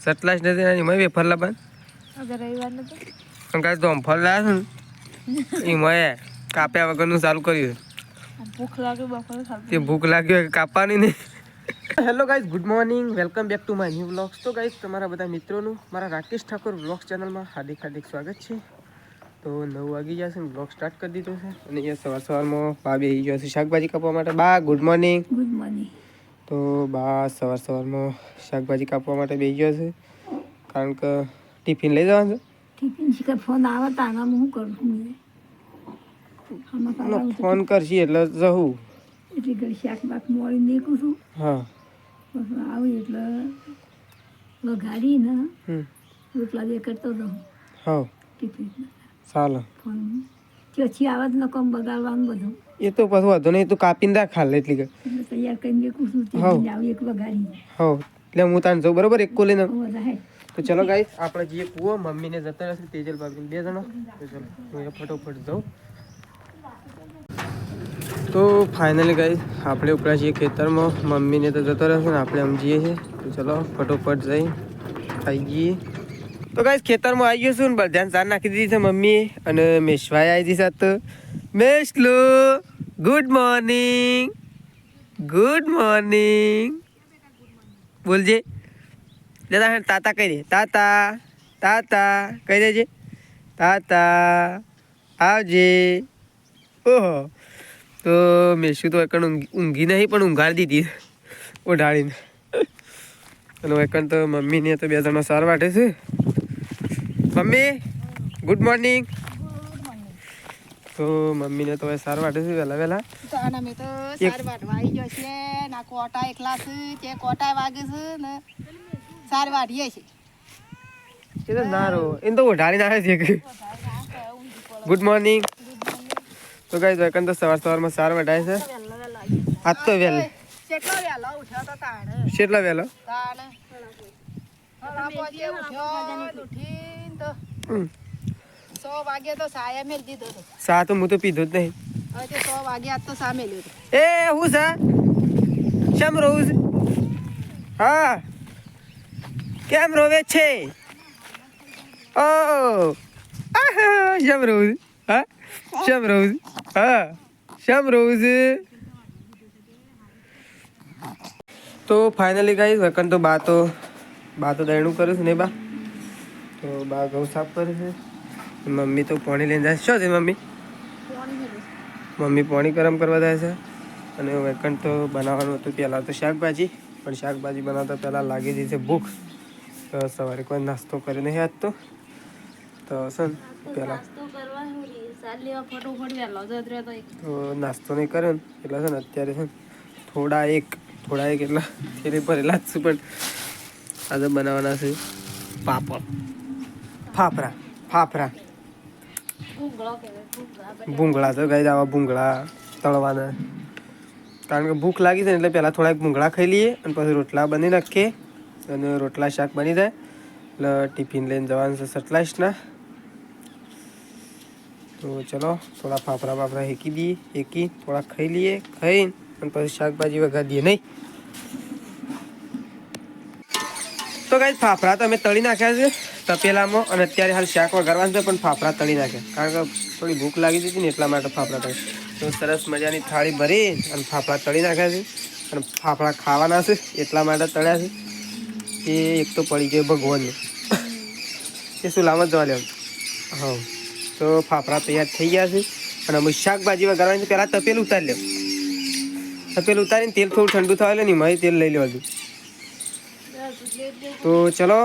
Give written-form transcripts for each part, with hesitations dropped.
સટલાસ નથી આની મેં વેફર લાવવાનું અગર રવિવાર નતો પણ કાંઈ તો ફળ લાવ્યા છે ને એ મેં કાપ્યા વગરનું ચાલુ કર્યું ભૂખ લાગે બપોરે ખાતું તે ભૂખ લાગી હોય કાપવાની નહીં. Hello guys, good morning, welcome back to my new vlogs. તો ગાઈઝ તમારા બધા મિત્રોનું મારા રાકેશ ઠાકોર વ્લોગ્સ ચેનલમાં હાર્દિક સ્વાગત છે. તો 9 વાગી જશે ને વ્લોગ સ્ટાર્ટ કરી દીધો છે અને અહીંયા સવારમાં બા બેસી ગયો છે શાકભાજી કાપવા માટે. બા ગુડ મોર્નિંગ. Good morning. તો બા સવારમાં શાકભાજી કાપવા માટે બેસી ગયો છે કારણ કે ટિફિન લઈ જવાનું છે. ટિફિન શીખર ફોન આવે તો આનામાં હું કરું ફોન કરશી એટલે જવું એટલે ઘડી શાક બાક મોડી નીકળું છું. હા બસ આવી એટલે વઘારી ને રોટલા બે કરતો હતો હા ટિફિન ચાલો. ફોન ચોથી આવે જ ન કમ બગાડવાનું બધું એ તો પછી વાંધો નહીં, તું કાપીને રાખ હાલ એટલી કે એટલે તૈયાર કરીને નીકળું છું. ટિફિન આવી એક વઘારી હા એટલે હું તાને જાઉં બરોબર એક લઈને. વધારે તો ચલો ગાઈસ, આપણે જઈએ કૂવો. મમ્મીને જતા રહેશે તેજલ ભાભી 2 જણા. તો ચલો હું ફટોફટ જાઉં. તો ફાઇનલી ગાઈસ આપણે ઉપરા છીએ ખેતરમાં. મમ્મીને તો જતો રહેશે ને આપણે આમ જઈએ છીએ. તો ચલો ફટોફટ જઈ આવી જઈએ. તો ગાઈસ ખેતરમાં આવી ગયો છું ને બધાને ચાર નાખી દીધી છે મમ્મીએ અને મેશવાઈ આવી હતી સાથે. મેશલો ગુડ મોર્નિંગ. ગુડ મોર્નિંગ બોલજે. દાદા તાતા કહી દે. તાતા તાતા કહી દેજે. તાતા આવજે. ઓહો, તો મેશું તો એકણ ઊંઘી નહીં પણ ઊંઘાડી દીધી ઓઢાડીને. અને એકણ તો મમ્મીને તો 2 જણા સાર વાટે છે. Mummy good morning. તો મમ્મીને તો સાર વાટે છે વહેલા વહેલા. તો આના મેં તો સાર વાટવા આવી ગયો છે. ના કોટા એકલા છે તે કોટા વાગે છે ને સાર વાટીએ છે. એ તો ના રહો એને તો ઓઢાડીને આવે છે. Good morning. તો ગાઈસ એકણ તો સવારમાં સાર વટાય છે. આજ તો વહેલો કેટલો વહેલો ઉઠ્યો તો તાણે કેટલા વહેલો તાણે ઉઠીને તો 100 વાગે તો સાયા મેલ દીધો હતો. સા તો હું તો પીધો જ નહીં. હવે તે 100 વાગે આજ તો સા મેલ્યો હતો. એ હું છે શેમ રોવું છે? હા કેમ રોવે છે? ઓ શેમ રોવું છે? હા શેમ રોવું છે? હા શેમ રોવું છે? તો ફાઇનલી ગાઈસ વકન તો બા તો દયણું કરે છે ને બા. તો બા ઘઉં સાફ કરે છે. મમ્મી તો પાણી લઈને જાય. શું છે મમ્મી? મમ્મી પાણી ગરમ કરવા જાય છે. અને વેકન તો બનાવવાનું હતું પહેલાં તો શાકભાજી, પણ શાકભાજી બનાવતા પહેલાં લાગી જઈ છે ભૂખ. તો સવારે કોઈ નાસ્તો કરી નહીં આજ તો સર પહેલાં તો નાસ્તો નહીં કર્યો ને એટલે છે ને અત્યારે છે ને થોડા એક એટલા થેલી ભરેલા જ છું. પણ આજે બનાવવાના છે ફાફરા ભૂંગળા. તો ગાઈ આવા ભૂંગળા તળવાના કારણ કે ભૂખ લાગી છે ને એટલે પહેલાં થોડાક ભૂંગળા ખાઈ લઈએ અને પછી રોટલા બની નાખીએ અને રોટલા શાક બની જાય એટલે ટિફિન લઈને જવાનું છે સટલાઈસના. તો ચલો થોડા ફાફરા હેકી થોડા ખાઈ લઈએ. ખાઈને અને પછી શાકભાજી વઘાર દઈએ નહીં. તો ગાઈસ ફાફરા તો અમે તળી નાખ્યા છે તપેલામાં અને અત્યારે હાલ શાક વઘારવાનું છે પણ ફાફરા તળી નાખ્યા કારણ કે થોડી ભૂખ લાગી હતી ને એટલા માટે ફાફરા તળી. તો સરસ મજાની થાળી ભરી અને ફાફરા તળી નાખ્યા છે અને ફાફરા ખાવાના છે એટલા માટે તળ્યા છે. એ એક તો પડી ગયો ભગવાનનું એ શું લાંબા જવા લેવાનું. હા તો ફાફરા તૈયાર થઈ ગયા છે અને અમે શાકભાજી વઘારવાની પહેલાં તપેલું ઉતારી લો. તપેલું ઉતારીને તેલ થોડું ઠંડુ થવા લે ને એમાં તેલ લઈ લેવાનું. તો ચલો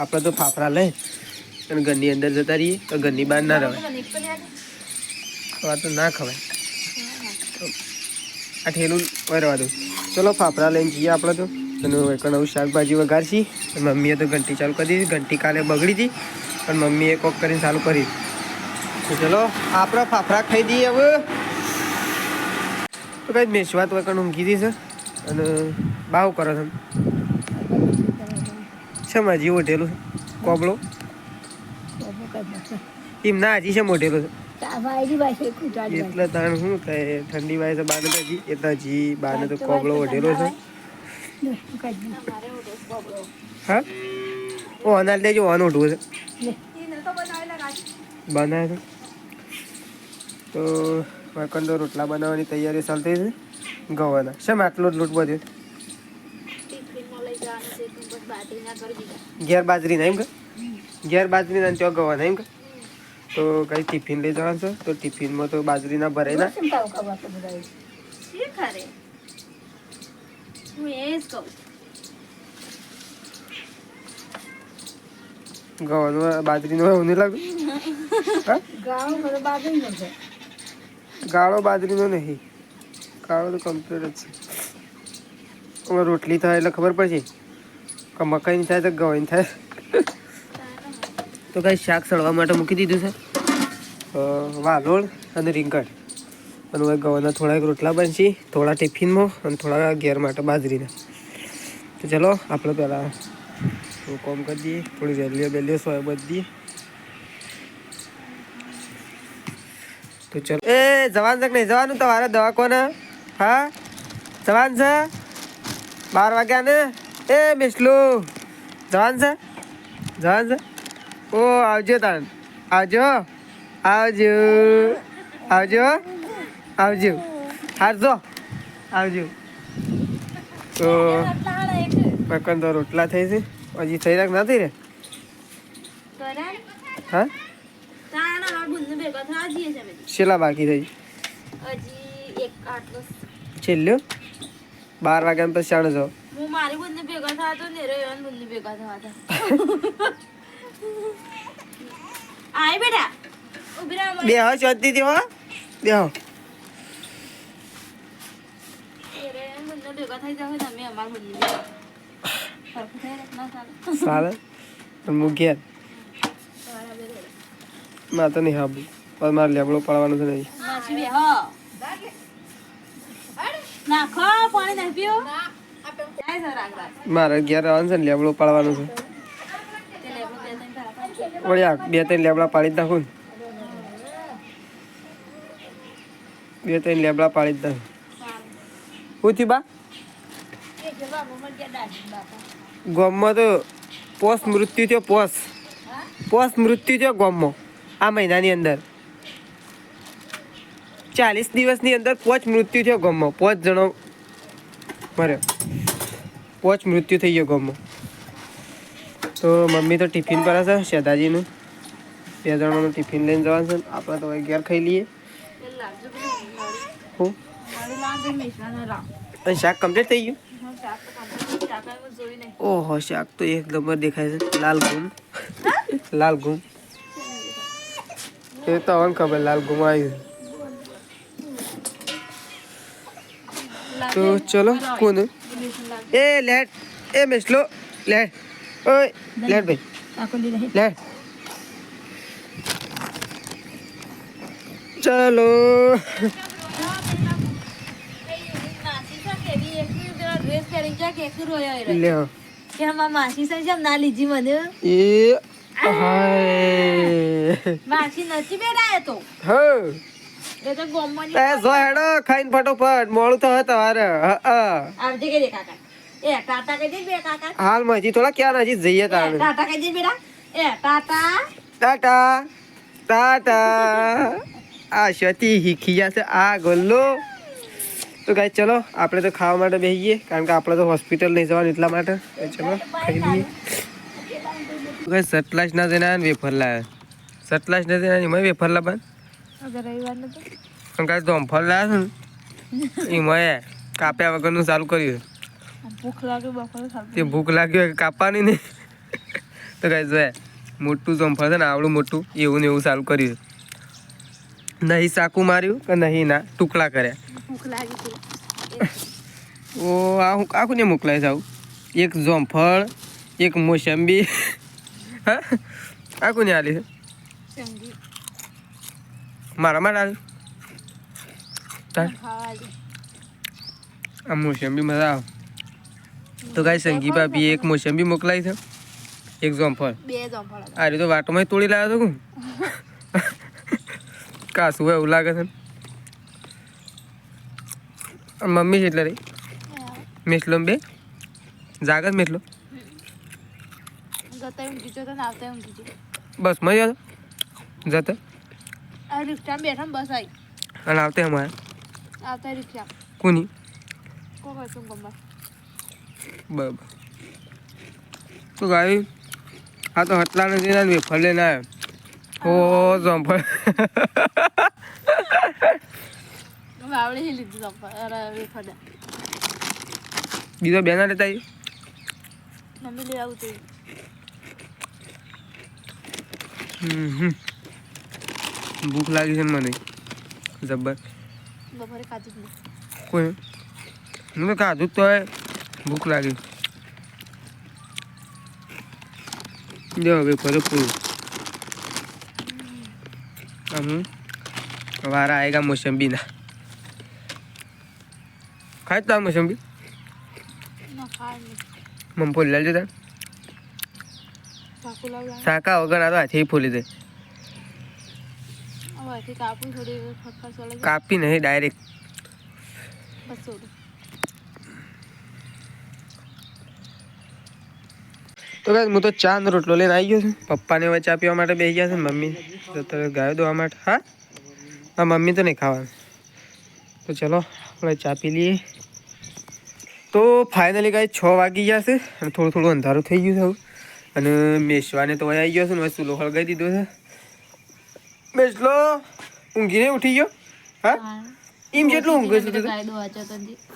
આપણે તો ફાફરા લઈ અને ઘરની અંદર જતા રહીએ તો ઘરની બહાર ના રવાય. ખવા તો ના ખવાય આ ઠેલું રહેવા દઉં. ચલો ફાફરા લઈને જઈએ આપણે તો. અને એક નવું શાકભાજી વઘારશી. મમ્મીએ તો ઘંટી ચાલુ કરી દીધી. ઘંટી કાલે બગડી હતી પણ મમ્મીએ કોક કરીને ચાલુ કરી. તો ચલો આપણે ફાફરા ખાઈ દઈએ હવે. તો કઈ મેશવા તો એકણ ઊંઘી હતી છે અને બાવ કરો તમે શેમાં હજી ઓઢેલું કોબળો એમ ના હજી શેમ ઓઢેલું છે એટલે તાણ શું થાય ઠંડી વાય છે બાને તો હજી એટલે હજી બાને તો કોબળો ઓઢેલો છે. હા ઓ અનાજ દેજો ઓન ઉઠવું છે એને તો બનાવેલા ગાડી બનાવે તો વાકંદો રોટલા બનાવવાની તૈયારી ચાલતી છે ગવાના શેમ આટલો જ લોટ બધ્યો ટિફિનમાં લઈ જવાનું છે તું બસ બાટી ના કરી દીધા ઘેર બાજરી ના એમ કે ઘેર બાજરી ના ચો ગવાના એમ કે તો કઈ ટિફિન લઈ જવાનું છે તો ટિફિનમાં તો બાજરીના ભરાય ના કેમ તાવ ખબર તો બધા શી ખરે હું એ જ કહું ગવાનું બાજરીનું એવું નહીં લાગે હા ગાવ બધો બાજરી નો છે ગાળો બાજરીનો નહીં ગાળો તો કમ્પ્લીટ જ છે હવે રોટલી થાય એટલે ખબર પડશે કે મકાઈની થાય તો ગવાની થાય તો કઈ શાક સળવા માટે મૂકી દીધું છે વાલોળ અને રીંગણ અને હવે ગવાના થોડાક રોટલા બનશે થોડા ટિફિનમાં અને થોડા ઘેર માટે બાજરીના તો ચલો આપણે પહેલાં કોમ કરી દઈએ થોડી વેલીઓ બેલીઓ સોય બધી દઈએ તો ચલો એ જવાન છે કે નહીં જવાનું તમારે દવા કોને હા જવાન છે 12 વાગ્યા ને એ મિસલું જવાન છે ઓ આવજો તાન આવજો આવજો આવજો આવજો હારજો આવજો તો પકન તો રોટલા થઈ છે હજી થઈ રાખ નથી રે હા છેલ્લા બાકી થઈ છેલ્લો 12 વાગ્યા પછી શાણે જાઓ હું મારી બંને ભેગા થયા તો ને રે બંને ભેગા થયા હતા આય બેટા ઉભી રહો બે હો શાંતિથી હો બે હો રે બંને ભેગા થઈ જાવ તમે અમાર બંને ભેગા સરખું થઈ ના ચાલે ચાલે હું ઘેર માં તો નહીં હાબું પણ મારે લેબડો પાડવાનું છે નહીં માસી બે હો નાખો પાણી નાખ પીઓ જાય સર આગળ મારે ઘેર આવવાનું છે ને લેબડો પાડવાનું છે તે લેબો બે ત્રણ તારા વળી આ 2-3 લેબડા પાડી જ નાખું ને 2-3 લેબડા પાડી જ નાખું શું થયું બા એ જવા મમ્મી કે દાદી બાપા ગામમાં તો પોષ મૃત્યુ થયો પોષ મૃત્યુ થયો ગામમાં આ મહિનાની અંદર 40 દિવસની અંદર 5 મૃત્યુ થયો ગામમાં 5 જણો મર્યો 5 મૃત્યુ થઈ ગયો ગામમાં તો મમ્મી તો ટિફિન પર હશે શેદાજીનું 2 જણાનું ટિફિન લઈને જવાનું છે આપણે તો ઘેર ખાઈ લઈએ હું અને શાક કમ્પ્લીટ થઈ ગયું ઓહો શાક તો એક નંબર દેખાય છે લાલ ઘૂમ એ તો હવે ખબર લાલ ઘૂમ આવ્યું તો ચલો કોને એ લેટ એ મેસલો લેટ ઓય લેટ ભાઈ લેટ ચલો લે માસી જેમ ના લીધી મને એ હાય માસી નથી બેઠા તો હો એ તો ગોમની એ જો હેડો ખાઈને ફટોફટ મોડું તો તમારે આવજે કે દે કાકા એ ટાટા કહી દે બે કાકા હાલ હજી થોડા ક્યાં હજી જઈએ તારે ટાટા કહી દે બેટા એ ટાટા ટાટા ટાટા આ શતી હીખી જશે આ ગલ્લો તો ગાય ચલો આપણે તો ખાવા માટે બેસીએ કારણ કે આપણે તો હોસ્પિટલ નહીં જવાનું એટલા માટે ચલો ખાઈ લઈએ ગાય સટલાશ ના જઈને વેફર લાવ્યા સટલાશ ના જઈને એમાં વેફર લાવવા રવિવાર નતો પણ કાંઈ ધોમફળ લાવ્યા છે ને એમાં કાપ્યા વગરનું ચાલુ કર્યું ભૂખ લાગે બપોરે તે ભૂખ લાગી હોય કાપવાની નહીં તો કાંઈ જોયા મોટું ધોમફળ છે ને આવડું મોટું એવું ને એવું ચાલુ કર્યું નહીં સાકું માર્યું કે નહીં ના ટુકડા કર્યા ભૂખ લાગી છે ઓ આખું ને મોકલાય છે આવું એક જોમફળ એક મોસંબી હા આખું ને આલી છે સંગી મારા માટે આલી ખાવા દે આ મોસંબી મજા આવે તો કાંઈ સંગી ભાભી એક મોસંબી મોકલાય છે એક જોમફળ બે જમફળ આ રીતે વાટોમાં તોડી લાવ્યો તો કું કાસું એવું લાગે છે મમ્મી છે એટલે રહી મેસલો બે જાગત મેસલો જતા ઊંઘી જતો ને આવતા ઊંઘી જતો. બસ મજા જતા આ રિક્ષામાં બેઠા બસ આવી અને આવતે અમારે આવતા રિક્ષા કોની કોઈ શું ગમે બરાબર તો ગાડી આ તો હટલા નથી ના વેફર લઈને આવ્યો ઓ જંપર આવડે છે લીધું જંપર વેફર બીજો બેના લેતા આવી મમ્મી લઈ આવું તો ભૂખ લાગી છે મને જબ્બર બપોરે ખાધું જ નહીં કોઈ હું તો ખાધું તો ભૂખ લાગી જો વેફર પૂરું વારા આएगा मोसंबी ना खाए तो मोसंबी ના ખાય નહીં મમફોલી લાવજો તાર ચાકુ લાવવા શાકા વગર આ તો હાથે ફોલી દે હવે કાપું થોડી ફટફટ ચાલે કાપી નહીં ડાયરેક્ટ બસ છોડું તો guys હું તો ચા નો રોટલો લઈને આવી ગયો છું પપ્પાને હવે ચા પીવા માટે બેસી ગયા છે મમ્મી તો ગાયો દોવા માટે હા હા મમ્મી તો નહીં ખાવાનું તો ચલો આપણે ચા પી લઈએ તો ફાઇનલી ગાય 6 વાગી ગયા છે અને થોડું થોડું અંધારું થઈ ગયું છે હવે અને મેસવાને તો આવી ગયો છે ને ચૂલો હળગાવી દીધો છે મેસલો ઊંઘીને ઉઠી ગયો હા એમ જેટલું ઊંઘે છે તું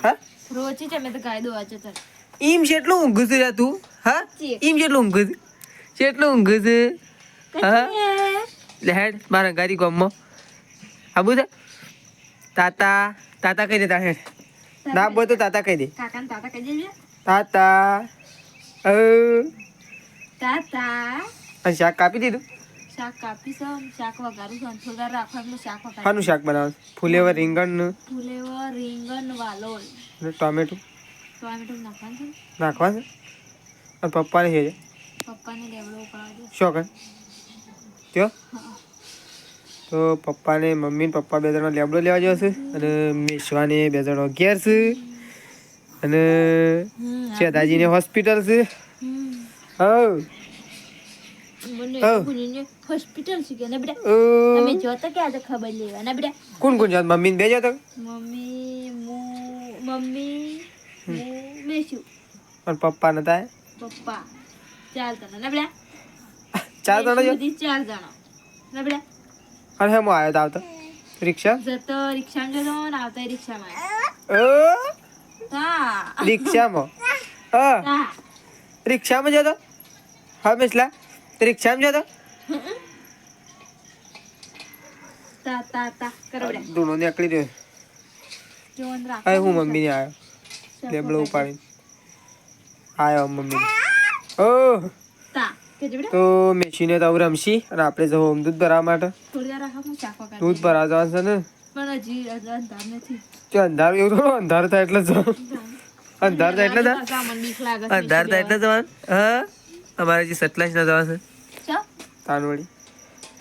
હા રોચી છે મેં તો ગાય દો વાંચે છે એમ જેટલું ઊંઘે છે તું હા એમ જેટલું ઊંઘે છે જેટલું ઊંઘે છે હા લેડ મારા ગાડી ગામમાં આબુ છે તાતા તાતા કહી દે તાહેડ ના બોલ તો તાતા કહી દે કાકાને તાતા કહી દેજે તાતા તાતા અને શાક કાપી દીધું શાક કાપી શાક વઘારું છે થોડા રાખવા એટલે શાક વઘારું શાનું શાક બનાવે ફુલેવર રીંગણ ફુલેવર રીંગણ વાલોળ ને ટોમેટું ટોમેટું નાખવાનું છે નાખવા છે અને પપ્પાને છે પપ્પાને લેવડો ઉપાડો શું કર ત્યો તો પપ્પાને મમ્મી ને પપ્પા બે જણા લેબડો લેવા જશે અને મેશવાને બે જણા ઘેર છે અને શેતાજીને હોસ્પિટલ છે હા હોસ્પિટલ છે કે ને બેટા અમે જોતા કે આજે ખબર લેવા ને બેટા કોણ કોણ જાત મમ્મી ને બે જતા મમ્મી મેશુ અને પપ્પા નતા પપ્પા 4 જણા ને બેટા 4 જણા જો 4 જણા ને બેટા અને હેમો આવ્યો તો આવતો રિક્ષા જતો રિક્ષામાં જતો ને આવતા રિક્ષામાં રિક્ષામાં હા રિક્ષામાં જતો હા મેસલા રિક્ષામાં જતો તા તા તા કરો બેટા દૂનો નીકળી રહ્યો જોન રાખ હવે હું મમ્મી ને આવ્યો લેબડો ઉપાડી આવ્યો મમ્મી ઓ તા કે બેટા તો મેશીને તો રમશી અને આપણે જવું દૂધ ભરવા માટે થોડી રાખો હું ચાકો કાઢી દૂધ ભરવા જવાનું છે ને પણ હજી અંધાર નથી જો અંધારું એવું થોડું અંધારું થાય એટલે જવાનું અંધાર થાય એટલે મને બીક લાગે અંધાર થાય એટલે જવાનું હા અમારે જે સતલાશ ના જવાનું છે ચા તાનવડી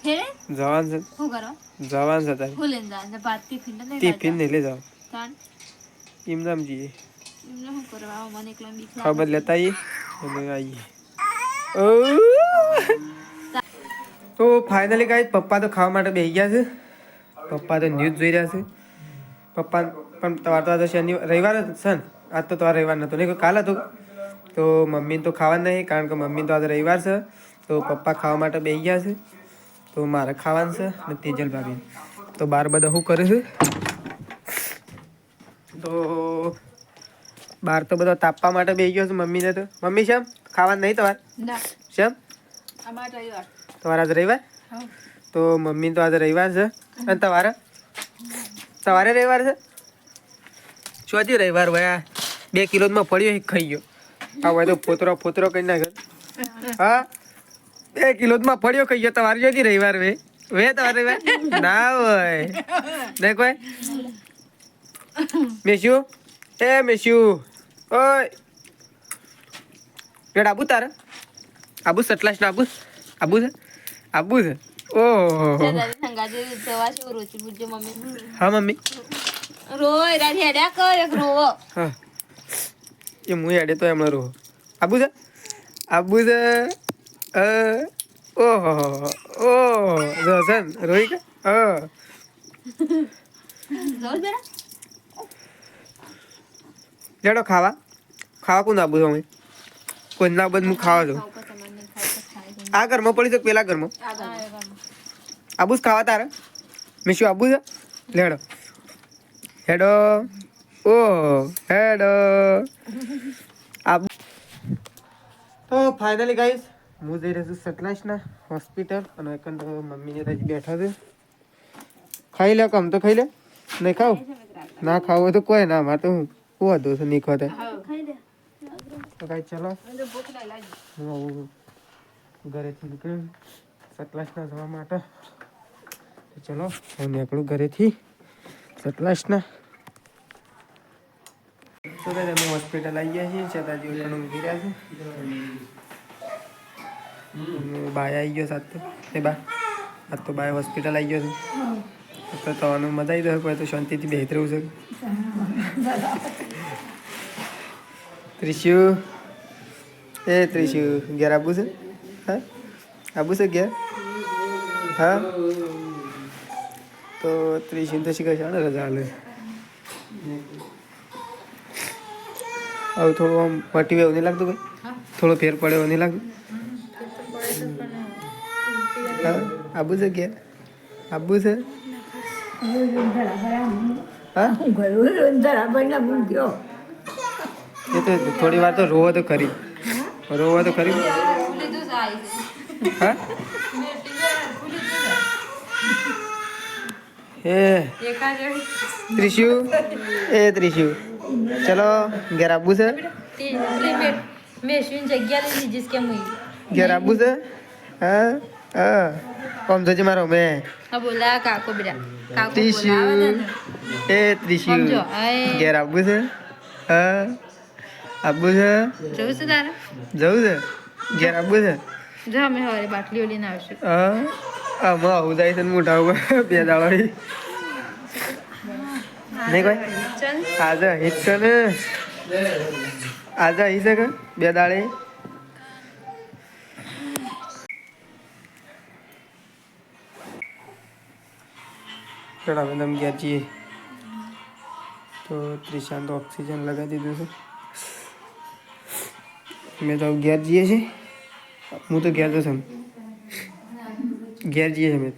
ફેરે જવાનું છે હું કરો જવાનું છે તારે હું લઈને જાન ભાત ટિફિન નહીં ટિફિન નહીં લઈ જાવ તાન એમ નામ જઈએ એમને શું કરવા મને એકલા બીક લાગે ખબર લેતા આવીએ અને આવીએ તો ફાઇનલી ગાઈસ પપ્પા તો ખાવા માટે બેસી ગયા છે પપ્પા તો ન્યૂઝ જોઈ રહ્યા છે પપ્પા પણ તમારે તો આજે શનિવાર રવિવાર જ છે ને આજ તો તમારે રવિવાર નહોતો નહીં કાલ હતું તો મમ્મીને તો ખાવા નહીં કારણ કે મમ્મી તો આજે રવિવાર છે તો પપ્પા ખાવા માટે બેસી ગયા છે તો મારે ખાવાનું છે ને તેજલ ભાભી તો બાર બધા શું કરે છે તો બહાર તો બધો તાપવા માટે બેસી ગયો છે મમ્મીને તો મમ્મી શેમ ખાવાનું નહીં તમારે ના શેમ અમાર રવિવાર તમારે આજે રવિવાર તો મમ્મી તો આજે રવિવાર છે અને તમારે સવારે રવિવાર છે ચોથી રવિવાર ભાઈ 2 કિલોમાં પડ્યો ખાઈ ગયો હા ભાઈ તો ફોતરો કરી નાખ્યો હા 2 કિલોમાં પડ્યો ખાઈ ગયો તમારે ચોથી રવિવાર વે તમારે રવિવાર ના હોય નહીં કોઈ મેસ્યુ મેસ્યુ ઓય પેડ આબુ તારે આબુ સટલાશ ના આબુ છે ઓહો સંગાજે દવા છે રોચી પૂછજો મમ્મી હા મમ્મી રોય રાધી હેડ્યા કર એક રોવો હા એ હું હેડે તો એમણે રોહ આબુ છે ઓહો ઓહો રોશન રોહિત લેડો ખાવા ખાવા કોણ આબુ અમે કોઈ ના બધ હું ખાવા દઉં આ ઘરમાં પડી તો પેલા ઘરમાં આબુ જ ખાવા તારે મેં શું આબુ છે લેડો હેડો ઓ હેડો આબુ તો ફાઇનલી ગાઈસ હું જઈ રહ્યો છું સતલાસના હોસ્પિટલ અને એકંદ મમ્મીને ત્યાં બેઠા છે ખાઈ લે કમ તો ખાઈ લે નહીં ખાવ ના ખાવું તો કોઈ ના મારે તો હું વાંધો છે નહીં ખાતે તો કાંઈ ચલો હું આવું ઘરેથી નીકળ્યું સતલાસના જવા માટે તો ચલો હું નીકળું ઘરેથી સતલાસના તો કાંઈ અમે હોસ્પિટલ આવી ગયા છીએ છતાંજી ઘણું ઊંઘી રહ્યા છે બાય આવી ગયો સાત તો એ બા આજ તો બાય હોસ્પિટલ આવી ગયો છે તો તવાનું મજા આવી ગયો કોઈ તો શાંતિથી બેહી રહેવું છે ત્રિશુ એ ત્રિશુ ઘેર આબુ છે હા આબુ છે ઘેર હા તો ત્રિશુ તો શીખે છે ને રજા હાલે હવે થોડું આમ મટી એવું નહીં લાગતું ભાઈ થોડો ફેર પડે એવું નહીં લાગતું હા આબુ છે ઘેર આબુ છે હા એ તો થોડી વાર તો રોવો તો ખરી હા એ ત્રિશુ એ ત્રિશુ ચલો ઘેર આબુ છે ઘેર આબુ છે હા હા કોમ થશે મારો મેં ત્રિશુ એ ત્રિશુ ઘેર આબુ છે હા આબુ છે જવું છે ઘેર આબુ છે હા આમાં આવું જાય છે મોટા ઉપર બે દાડો નહીં કોઈ આજે હિત છે ને આજે અહીં છે કે બે દાડે ચલો હવે તમે ગયા છીએ તો ત્રિશાંત ઓક્સિજન લગાવી દીધું છે મેં તો ઘેર જઈએ છીએ હું તો ઘેર તો છું ઘેર જઈએ છીએ મેં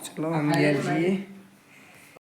ચલો हम ઘેર જઈએ